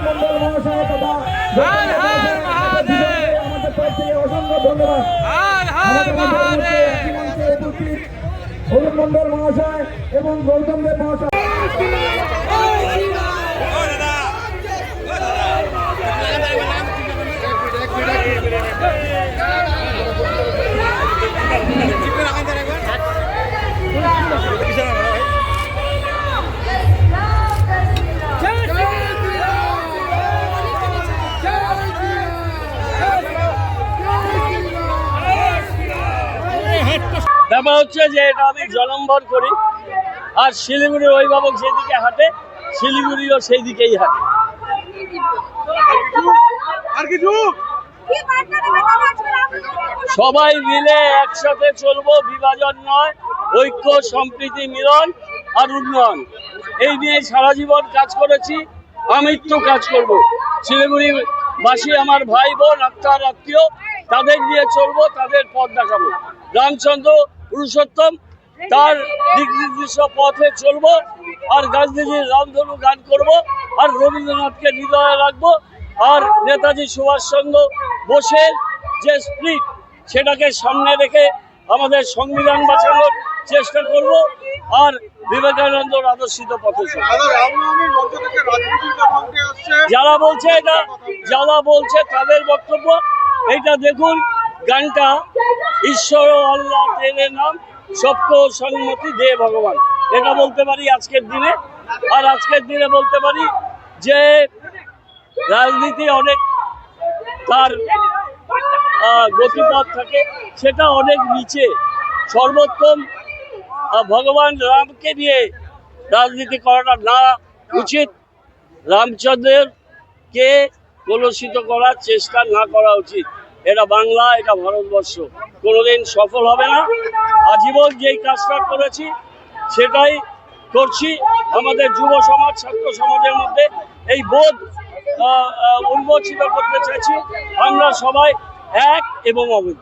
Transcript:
মন্ডল মহাশয় তথা আমাদের তরফ থেকে অসংখ্য ধন্যবাদ। অরুণ মন্ডল মহাশয় এবং গৌতম দেব মহাশয়। ব্যাপার হচ্ছে যে এটা আমি জলম্বর করি, আর শিলিগুড়ির অভিভাবক যেদিকে হাঁটে শিলিগুড়িও সেই দিকেই হাঁটে। সবাই মিলে একসাথে চলবো, বিভাজন নয়, ঐক্য, সম্প্রীতি, মিলন আর উন্নয়ন, এই নিয়ে সারা জীবন কাজ করেছি, আমৃত্যু কাজ করব। শিলিগুড়ির বাসী আমার ভাই বোন, আত্মার আত্মীয়, তাদের নিয়ে চলবো, তাদের পথ দেখাবো। রামচন্দ্র পুরুষোত্তম, তার দিক নির্দিষ্ট পথে চলবো, আর গান্ধীজির রামধনু গান করব, আর রবীন্দ্রনাথকে হৃদয়ে রাখবো, আর নেতাজি সুভাষচন্দ্র বোসের যে স্পিরিট সেটাকে সামনে রেখে আমাদের সংবিধান বাঁচানোর চেষ্টা করব, আর বিবেকানন্দর আদর্শিত পথে যারা বলছে তাদের বক্তব্য এইটা দেখুন। গানটা ঈশ্বর আল্লাহ তেরে নাম সবকো সম্মতি দে ভগবান, এটা বলতে পারি আজকের দিনে। আর আজকের দিনে বলতে পারি যে রাজনীতি অনেক তার গতিপথ থাকে, সেটা অনেক নিচে। সর্বোত্তম ভগবান রামকে নিয়ে রাজনীতি করাটা না উচিত, রামচন্দ্রকে কলুষিত করার চেষ্টা না করা উচিত। এটা বাংলা, এটা ভারতবর্ষ, কোনোদিন সফল হবে না। আজীবন যেই কাজটা করেছি সেটাই করছি। আমাদের যুব সমাজ, ছাত্র সমাজের মধ্যে এই বোধ উন্মোচিত করতে চাইছি, আমরা সবাই এক এবং অভিন্ন।